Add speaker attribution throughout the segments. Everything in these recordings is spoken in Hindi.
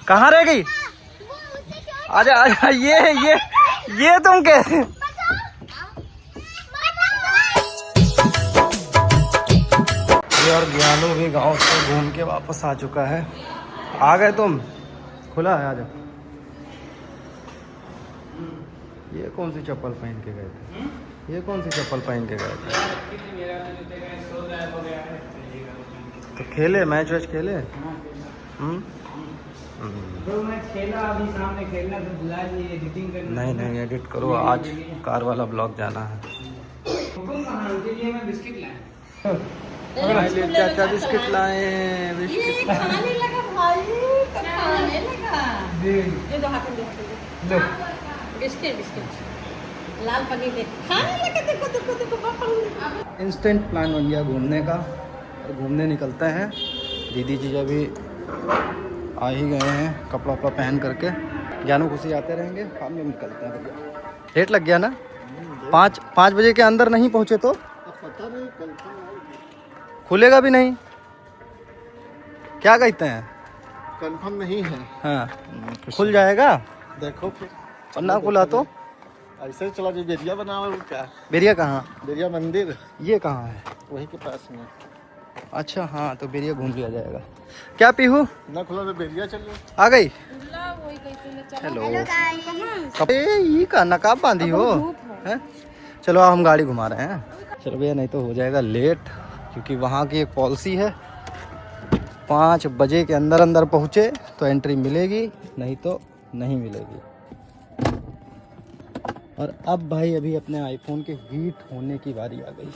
Speaker 1: कहाँ रह गई? आजा आजा, ये तुम के और ज्ञानू भी गांव से घूम के वापस आ चुका है। आ गए तुम? खुला है, आजा। ये कौन सी चप्पल पहन के गए थे? ये कौन सी चप्पल पहन के गए थे? तो खेले, मैच वैच खेले?
Speaker 2: तो मैं खेला, अभी सामने खेलना तो बुला लिए, एडिटिंग करना।
Speaker 1: नहीं एडिट करो, आज कार वाला ब्लॉग जाना है।
Speaker 2: उनके लिए मैं बिस्किट लाया।
Speaker 1: क्या बिस्किट लाए? बिस्किट
Speaker 3: खाने लगा भाई, तो खाने लगा। ये दो हाथ में दो। बिस्किट लाल पनीर दे खाने लगा। देखो पापा।
Speaker 1: इंस्टेंट प्लान बन गया घूमने का, और घूमने निकलते हैं। दीदी जी अभी आ ही गए हैं कपड़ा वपड़ा पहन करके। जानू खुशी आते रहेंगे, हम लोग निकलते हैं भैया। लेट लग गया ना? 5 बजे के अंदर नहीं पहुँचे तो खुलेगा भी नहीं, क्या कहते हैं?
Speaker 4: कंफर्म नहीं है।
Speaker 1: हाँ, खुल जाएगा
Speaker 4: देखो फिर,
Speaker 1: और ना खुला तो
Speaker 4: ऐसे ही चला जो बेरिया बना हुआ है। क्या
Speaker 1: बेरिया कहाँ?
Speaker 4: बेरिया मंदिर
Speaker 1: ये कहाँ है?
Speaker 4: वही के पास में।
Speaker 1: अच्छा हाँ, तो बेरिया घूम लिया जाएगा। क्या पीहू?
Speaker 4: ना खुला तो बेरिया चलो।
Speaker 1: आ गई? हेलो, ये का नकाब बांधी हो हैं? चलो हम गाड़ी घुमा रहे हैं। चलो भैया, नहीं तो हो जाएगा लेट, क्योंकि वहाँ की एक पॉलिसी है 5 बजे के अंदर अंदर पहुँचे तो एंट्री मिलेगी, नहीं तो नहीं मिलेगी। और अब भाई अभी अपने आईफोन के हीट होने की बारी आ गई।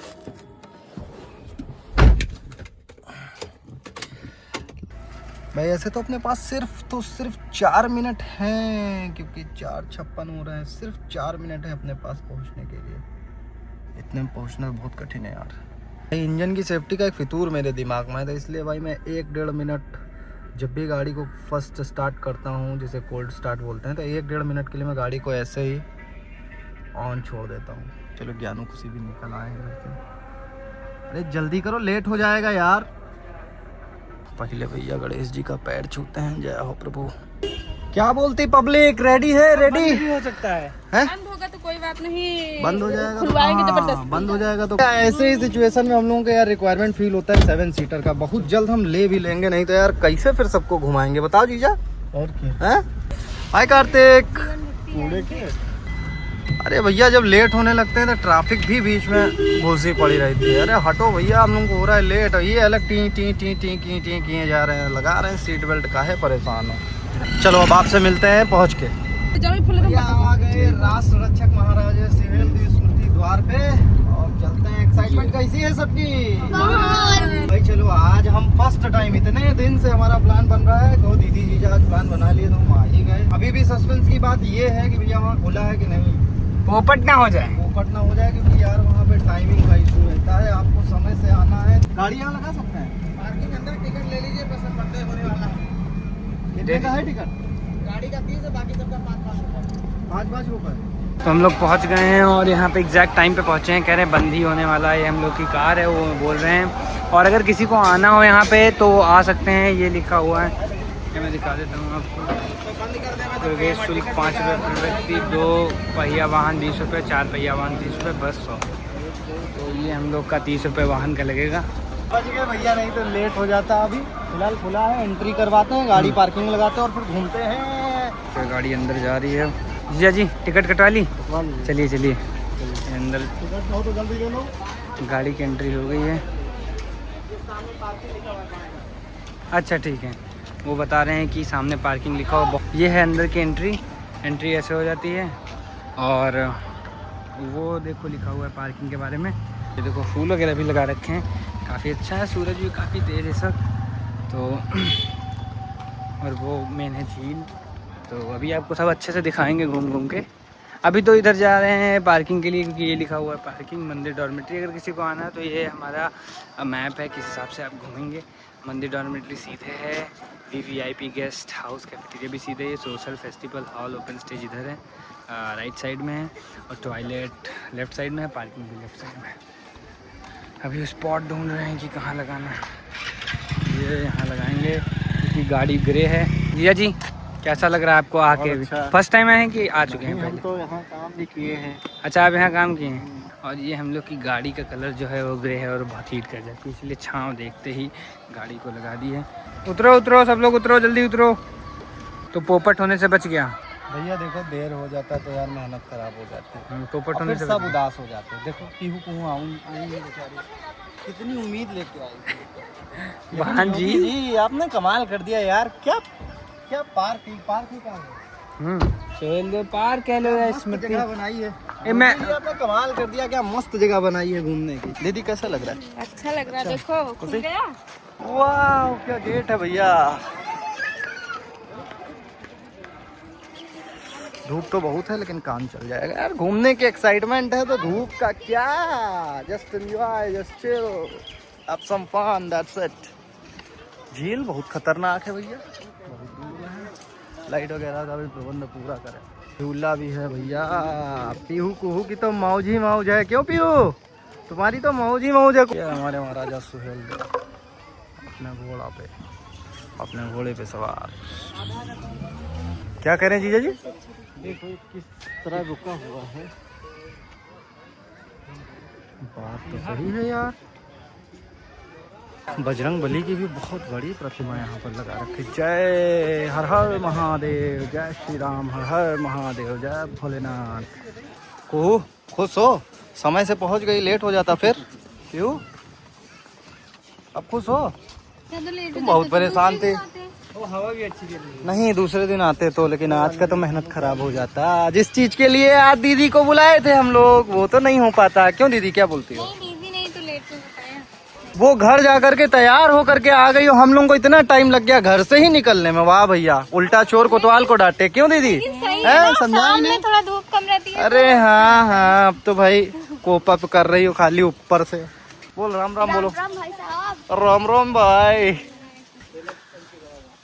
Speaker 1: भाई ऐसे तो अपने पास सिर्फ 4 मिनट हैं, क्योंकि 4:56 हो रहे हैं। सिर्फ 4 मिनट है अपने पास पहुंचने के लिए। इतने में पहुंचना बहुत कठिन है यार। भाई इंजन की सेफ्टी का एक फितूर मेरे दिमाग में है, तो इसलिए भाई मैं 1-1.5 मिनट जब भी गाड़ी को फर्स्ट स्टार्ट करता हूँ, जिसे कोल्ड स्टार्ट बोलते हैं, तो 1-1.5 मिनट के लिए मैं गाड़ी को ऐसे ही ऑन छोड़ देता हूँ। चलो ज्ञानू खुशी भी निकल आए हैं घर से। अरे जल्दी करो, लेट हो जाएगा यार। पहले भैया गणेश जी का पैर छूते हैं। जय हो प्रभु। क्या बोलती पब्लिक? रेडी है? रेडी
Speaker 2: हो सकता है,
Speaker 3: बंद होगा तो कोई बात नहीं,
Speaker 1: बंद हो जाएगा,
Speaker 3: खुलवाएंगे
Speaker 1: हाँ,
Speaker 3: जबरदस्ती।
Speaker 1: बंद हो जाएगा तो ऐसे ही सिचुएशन में हम लोगों का यार रिक्वायरमेंट फील होता है 7 सीटर का। बहुत जल्द हम ले भी लेंगे, नहीं तो यार कैसे फिर सबको घुमाएंगे बताओ जीजा?
Speaker 4: और क्या
Speaker 1: हैं? हाय कार्तिक।
Speaker 4: कूड़े के
Speaker 1: अरे भैया जब लेट होने लगते हैं तो ट्रैफिक भी बीच में घुसी पड़ी रहती है। अरे हटो भैया, हम लोग को हो रहा है लेट। ये अलग T T T T T T किए जा रहे हैं, लगा रहे हैं सीट बेल्ट, काहे परेशान हो। चलो अब आपसे मिलते हैं पहुंच के। आ गए राष्ट्र रक्षक महाराजा सिविल स्मृति द्वार पे, और चलते हैं। एक्साइटमेंट कैसी है सबकी? भाई चलो, आज हम फर्स्ट टाइम, इतने दिन से हमारा प्लान बन रहा है, तो दीदी जी आज प्लान बना लिए तो हम आ ही गए। अभी भी सस्पेंस की बात ये है कि भैया वहाँ खुला है कि नहीं,
Speaker 2: पोपट ना हो जाए।
Speaker 1: पोपट ना हो जाए, क्योंकि यार वहाँ पे टाइमिंग का इशू रहता है। आपको समय से आना है। गाड़ी यहाँ लगा सकते हैं,
Speaker 4: पार्किंग अंदर टिकट ले लीजिए, बस बंदे होने वाला है।
Speaker 1: कितने का है टिकट?
Speaker 4: गाड़ी का 30 है, बाकी सबका 5-5 रुपये।
Speaker 1: 5-5 रुपए।
Speaker 2: तो हम लोग पहुंच गए हैं और यहाँ पे एग्जैक्ट टाइम पे पहुंचे हैं। कह रहे हैं बंद ही होने वाला है, ये हम लोग की कार है, वो बोल रहे हैं। और अगर किसी को आना हो यहाँ पे तो आ सकते हैं, ये लिखा हुआ है, ये मैं दिखा देता हूँ आपको। प्रवेश शुल्क 5 रुपये प्रति व्यक्ति, 2 पहिया वाहन 20 रुपये, 4 पहिया वाहन 30 रुपये, बस 100। तो ये हम लोग का 30 रुपये वाहन का लगेगा।
Speaker 1: बच गए भैया, नहीं तो लेट हो जाता। अभी फिलहाल खुला है, एंट्री करवाते हैं, गाड़ी पार्किंग लगाते हैं और फिर घूमते हैं।
Speaker 2: तो गाड़ी अंदर जा रही है। जीजा जी टिकट कटवा ली? चलिए चलिए अंदर।
Speaker 4: टिकट हो तो जल्दी ले लो।
Speaker 2: गाड़ी की एंट्री हो गई है। अच्छा ठीक है, वो बता रहे हैं कि सामने पार्किंग लिखा हो। ये है अंदर की एंट्री ऐसे हो जाती है। और वो देखो लिखा हुआ है पार्किंग के बारे में। ये देखो फूल वगैरह भी लगा रखे हैं, काफ़ी अच्छा है। सूरज भी काफ़ी तेज है सब तो। और वो मेन है झील। तो अभी आपको सब अच्छे से दिखाएंगे घूम घूम के। अभी तो इधर जा रहे हैं पार्किंग के लिए, क्योंकि ये लिखा हुआ है पार्किंग मंदिर डॉर्मेट्री। अगर किसी को आना है तो ये हमारा मैप है, किस हिसाब से आप घूमेंगे। मंदिर डॉर्मेट्री सीधे है, VVIP गेस्ट हाउस कैफेटेरिया भी सीधे है, social festival hall open stage इधर है राइट साइड में है, और टॉयलेट लेफ्ट साइड में है, पार्किंग भी लेफ्ट साइड में है। अभी स्पॉट ढूंढ रहे हैं कि कहाँ लगाना है। ये यहाँ लगाएंगे क्योंकि गाड़ी ग्रे है। भैया जी कैसा लग रहा है आपको आके?
Speaker 4: अच्छा।
Speaker 2: फर्स्ट टाइम आए हैं कि आ चुके हैं
Speaker 4: हम
Speaker 2: पहले?
Speaker 4: तो यहाँ काम भी किए हैं।
Speaker 2: अच्छा आप यहाँ काम किए हैं। और ये हम लोग की गाड़ी का कलर जो है वो ग्रे है और बहुत हीट कर जाती है, इसलिए छाँव देखते ही गाड़ी को लगा दी है। उतरो उतरो सब लोग उतरो, जल्दी उतरो। तो पोपट होने से बच गया।
Speaker 1: भैया देखो देर हो जाता तो यार मेहनत खराब हो जाती है,
Speaker 2: पोपट
Speaker 1: और
Speaker 2: होने
Speaker 1: फिर
Speaker 2: से
Speaker 1: सब
Speaker 2: बच
Speaker 1: उदास हो जाते हैं। देखो पीहू पीहू आएंगे बेचारे, कितनी उम्मीद लेके आई थी।
Speaker 2: गया। हाँ जी।
Speaker 1: जी आपने कमाल कर दिया यार। क्या क्या पार्किंग का है,
Speaker 2: सोहेल पार्क कह लो या स्मृति
Speaker 1: जगह बनाई है।
Speaker 2: ए, मैं
Speaker 1: आपने कमाल कर दिया, क्या मस्त जगह बनाई है घूमने की। दीदी कैसा लग रहा है?
Speaker 3: अच्छा लग रहा है, देखो खुल गया।
Speaker 1: वाह क्या गेट है भैया। धूप तो बहुत है लेकिन काम चल जाएगा यार। घूमने की एक्साइटमेंट है तो धूप का क्या, just enjoy, just chill, have some fun, that's it. झील बहुत खतरनाक है भैया, बहुत दूर है। लाइट वगैरह का भी प्रबंध पूरा करें। झूला भी है भैया। पीहू कुहू की तो मौज ही मौज है। क्यों पीहू, तुम्हारी तो मौज ही मौज है। ये हमारे महाराजा सुहेल देव अपने घोड़े पे सवार। क्या कह रहे हैं जीजा जी?
Speaker 4: देखो किस तरह रुका हुआ है।
Speaker 1: बात तो सही है यार। बजरंग बली की भी बहुत बड़ी प्रतिमा यहाँ पर लगा रखी। जय हर हर महादेव, जय श्री राम, हर हर महादेव, जय भोलेनाथ। को खुश हो, समय से पहुँच गई, लेट हो जाता फिर। क्यों अब खुश हो? तुम बहुत परेशान थे।
Speaker 2: वो हवा भी अच्छी चल रही है।
Speaker 1: नहीं दूसरे दिन आते तो, लेकिन आज का तो मेहनत खराब हो जाता। जिस चीज के लिए आज दीदी को बुलाए थे हम लोग वो तो नहीं हो पाता। क्यों दीदी, क्या बोलती हो?
Speaker 3: दीदी नहीं तो लेट हो बताया।
Speaker 1: वो घर जा करके तैयार हो करके आ गई हो, हम लोग को इतना टाइम लग गया घर से ही निकलने में। वाह भैया, उल्टा चोर कोतवाल को डांटे। क्यों दीदी, है समझा नहीं?
Speaker 3: थोड़ा धूप कम रहती है।
Speaker 1: अरे हाँ, अब तो भाई कोप अप कर रही हो खाली ऊपर से। बोल राम राम बोलो।
Speaker 3: राम भाई साहब।
Speaker 1: राम राम भाई।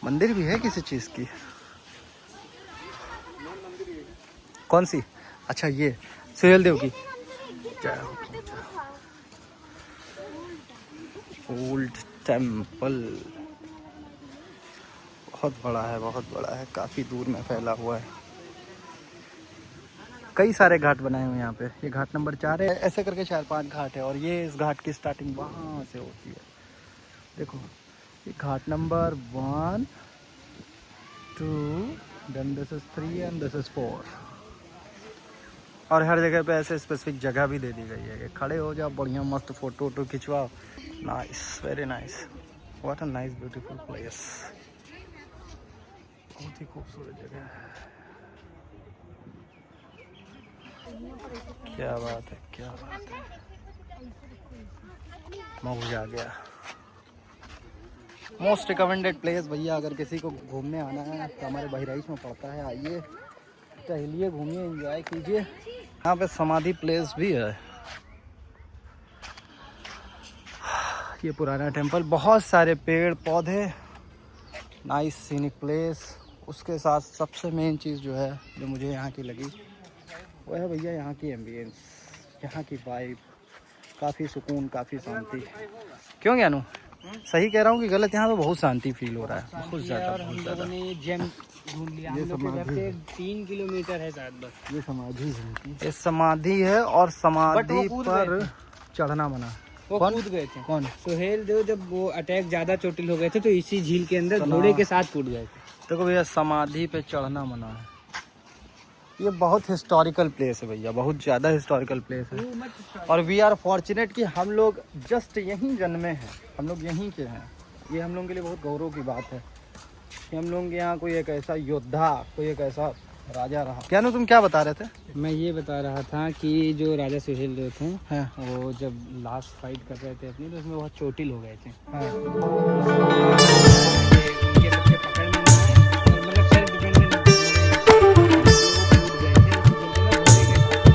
Speaker 1: मंदिर भी है किसी चीज की? कौन सी? अच्छा ये सुहेल देव की। ओल्ड टेम्पल बहुत बड़ा है, बहुत बड़ा है, काफी दूर में फैला हुआ है। कई सारे घाट बनाए हुए हैं यहाँ पे। ये घाट नंबर 4 है, ऐसे करके 4-5 घाट है। और ये इस घाट की स्टार्टिंग वहाँ से होती है। देखो ये घाट number 1, 2, then this is 3 and this is 4। और हर जगह पे ऐसे स्पेसिफिक जगह भी दे दी गई है कि खड़े हो जाओ, बढ़िया मस्त फोटो वोटो खिंचवाओ। Nice, very nice, what a nice beautiful place. बहुत ही खूबसूरत जगह है। क्या बात है, क्या बात है, मौज आ गया। मोस्ट रिकमेंडेड प्लेस भैया, अगर किसी को घूमने आना है तो हमारे बहराइच में पड़ता है। आइए, टहलिए, घूमिए, एंजॉय कीजिए। यहाँ पे समाधि प्लेस भी है। ये पुराना टेम्पल, बहुत सारे पेड़ पौधे, नाइस सीनिक प्लेस। उसके साथ सबसे मेन चीज़ जो है, जो मुझे यहाँ की लगी, वो है भैया यहाँ की एम्बियंस, यहाँ की वाइब। काफ़ी सुकून, काफ़ी शांति। क्यों ज्ञानू, सही कह रहा हूँ कि गलत? यहाँ पे बहुत शांति फील हो रहा है, बहुत ज़्यादा, बहुत ज़्यादा।
Speaker 2: ये जेम ढूंढ लिया।
Speaker 1: ये
Speaker 2: हम लोग के घर
Speaker 1: समाधि
Speaker 2: से
Speaker 1: है।
Speaker 2: 3 किलोमीटर है शायद बस।
Speaker 1: ये समाधि है, ये समाधि है। और समाधि
Speaker 2: कूद
Speaker 1: पर
Speaker 2: गए
Speaker 1: चढ़ना मना।
Speaker 2: वो
Speaker 1: कौन?
Speaker 2: कूद गए थे।
Speaker 1: कौन?
Speaker 2: सुहेल देव जब वो अटैक ज्यादा चोटिल हो गए थे तो इसी झील के अंदर घोड़े के साथ कूद गए थे।
Speaker 1: देखो भैया, समाधि पे चढ़ना मना है। ये बहुत हिस्टोरिकल प्लेस है भैया, बहुत ज़्यादा हिस्टोरिकल प्लेस है। और वी आर फॉर्चुनेट कि हम लोग जस्ट यहीं जन्मे हैं, हम लोग यहीं के हैं। ये हम लोगों के लिए बहुत गौरव की बात है कि हम लोग के यहाँ कोई एक ऐसा योद्धा, कोई एक ऐसा राजा रहा। क्या तुम क्या बता रहे थे?
Speaker 2: मैं ये बता रहा था कि जो राजा सुहेल देव थे,
Speaker 1: हाँ।
Speaker 2: वो जब लास्ट फाइट कर रहे थे अपनी, तो उसमें बहुत चोटिल हो गए थे।
Speaker 1: हाँ।
Speaker 2: उनके सबसे पकड़ में ना आए और मतलब सेल्फ डिपेंडेंट हो गए। वो कूद गए थे उस झील के अंदर घोड़े के साथ।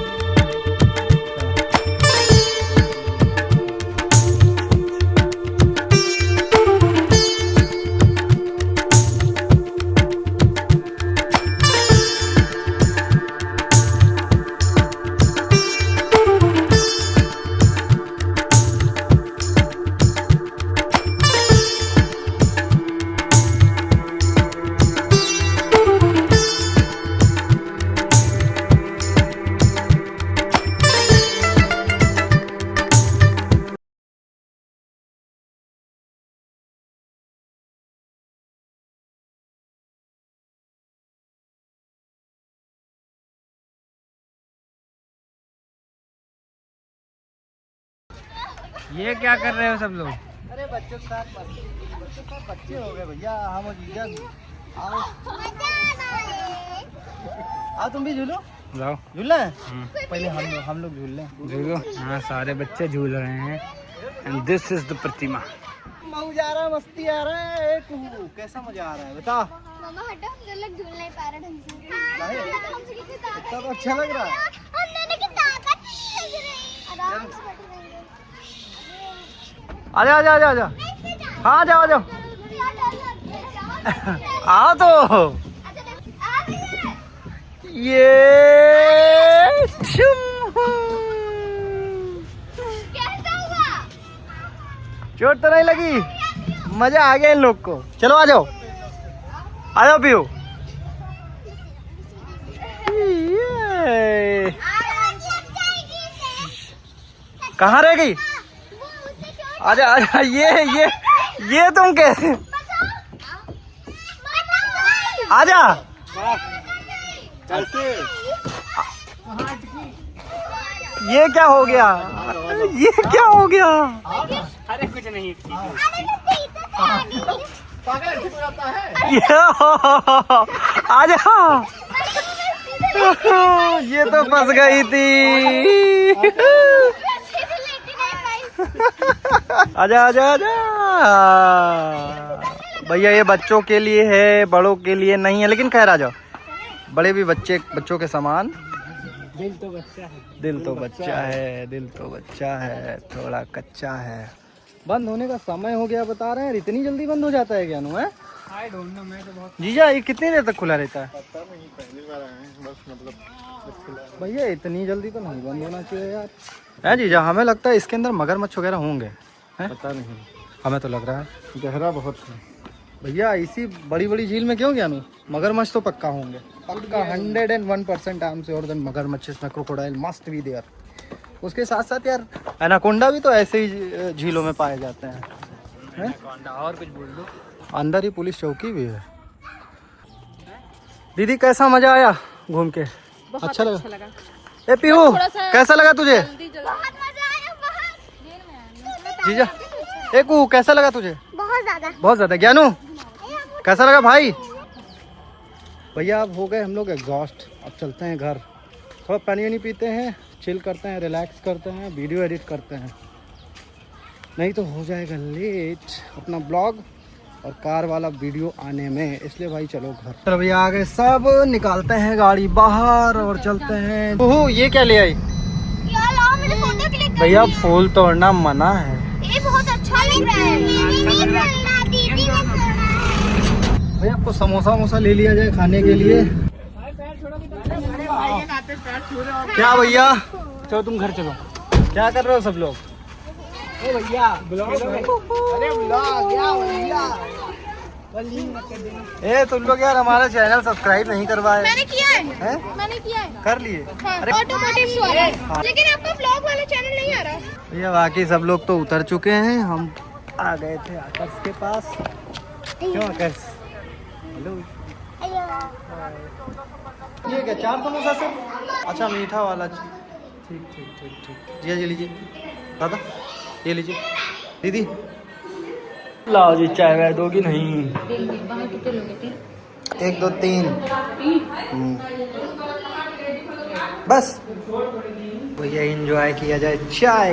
Speaker 2: ये क्या कर रहे हो सब लोग?
Speaker 1: अरे बच्चों के साथ बच्चे हो गए भैया, हम और जीजा भी। आओ आओ तुम भी झूलो,
Speaker 2: जाओ
Speaker 1: झूलना है। पहले हम लोग झूल लें।
Speaker 2: झूलो। हाँ सारे बच्चे झूल रहे हैं। एंड दिस इज द प्रतिमा।
Speaker 1: मजा आ रहा है, मस्ती आ रहा है। कैसा मजा आ रहा है बता।
Speaker 5: मामा हटो, हम लोग झूल नहीं पा रहे ढंग से।
Speaker 1: नहीं,
Speaker 5: हमसे कितनी ताकत
Speaker 1: इतना तो अच्छा लग रहा है।
Speaker 5: अंदर की ताकत नहीं लग रही। आराम से बैठे रहेंगे।
Speaker 1: आजा आजा आजा आजा। हाँ जाओ जाओ। आओ तो। ये
Speaker 5: कैसा हुआ?
Speaker 1: चोट तो नहीं लगी? मजा आ गया इन लोग को। चलो आ जाओ, आ जाओ पियो। कहाँ रह गई? आजा आजा। ये तुम कैसे? आजा।
Speaker 4: कैसे?
Speaker 1: ये क्या हो गया? ये क्या हो गया?
Speaker 2: अरे कुछ नहीं।
Speaker 1: आजा। ये तो फंस गई थी। आजा आजा आजा। भैया ये बच्चों के लिए है, बड़ों के लिए नहीं है, लेकिन खैर आ जाओ। बड़े भी बच्चों के समान।
Speaker 2: दिल तो बच्चा है।
Speaker 1: दिल तो बच्चा है, दिल तो बच्चा है, थोड़ा कच्चा है। बंद होने का समय हो गया बता रहे हैं। इतनी जल्दी बंद हो जाता है क्या? नु है
Speaker 2: आई डोंट नो, मैं तो बहुत।
Speaker 1: जीजा ये कितनी देर तक खुला रहता है?
Speaker 4: पता नहीं, पहली बार आए हैं बस, मतलब खुला है।
Speaker 1: भैया इतनी जल्दी तो नहीं बंद होना चाहिए यार। है जीजा, हमें लगता है इसके अंदर मगरमच्छ वगैरह होंगे। हैं?
Speaker 4: पता नहीं,
Speaker 1: हमें तो लग रहा है।
Speaker 4: गहरा बहुत है।
Speaker 1: भैया इसी बड़ी बड़ी झील में क्यों गया नू? मगरमच्छ तो पक्का होंगे, पक्का 101% आई एम श्योर दैन मगरमच्छ में क्रोकोडाइल मस्ट बी देयर। उसके साथ साथ यार एनाकोंडा भी तो ऐसे ही झीलों में पाए जाते हैं।
Speaker 2: और कुछ बोल दो।
Speaker 1: अंदर ही पुलिस चौकी भी है। दीदी कैसा मजा आया घूम के? अच्छा लगा। ए पीहू कैसा लगा तुझे?
Speaker 5: बहुत मजा आया, बहुत।
Speaker 1: जीजा ए कू कैसा लगा तुझे?
Speaker 5: बहुत ज्यादा।
Speaker 1: बहुत ज्यादा। ज्ञानू कैसा लगा भाई? भैया अब हो गए हम लोग एग्जॉस्ट, अब चलते हैं घर। थोड़ा पानी वानी पीते हैं, चिल करते हैं, रिलैक्स करते हैं, वीडियो एडिट करते हैं, नहीं तो हो जाएगा लेट अपना ब्लॉग और कार वाला वीडियो आने में। इसलिए भाई चलो घर। चलो भैया आ गए सब, निकालते हैं गाड़ी बाहर और चलते हैं। ओहो ये क्या ले आई?
Speaker 5: यार लाओ मुझे फोटो क्लिक करनी
Speaker 1: भैया फूल तोड़ना मना है।
Speaker 5: है। ये बहुत अच्छा लग रहा है। दीदी ने तोड़ना है।
Speaker 1: भैया आपको समोसा वमोसा ले लिया जाए खाने के लिए। क्या भैया?
Speaker 2: चलो तुम घर चलो।
Speaker 1: क्या कर रहे हो सब लोग? ए तुम लोग यार हमारा चैनल सब्सक्राइब नहीं करवाए
Speaker 5: मैंने किया है।
Speaker 1: हैं?
Speaker 5: मैंने किया है।
Speaker 1: कर लिए? अरे
Speaker 5: ऑटोमोटिव वाला, लेकिन आपका ब्लॉग वाला चैनल नहीं आ रहा।
Speaker 1: भैया बाकी सब लोग तो उतर चुके हैं, हम आ गए थे आकर्ष के पास। क्यों आकर्ष? हेलो। ये क्या 4 समोसा सिर्फ? अच्छा मीठा वाला। ठीक ठीक ठीक ठीक। जी जी लीजिए दादा, ये लीजिए। दीदी लाओ जी, चाय वाय दोगी नहीं? 1 2 3 बस। भैया एंजॉय किया जाए चाय।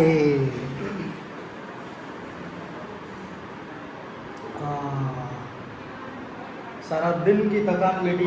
Speaker 1: सारा दिन की थकान मिटी।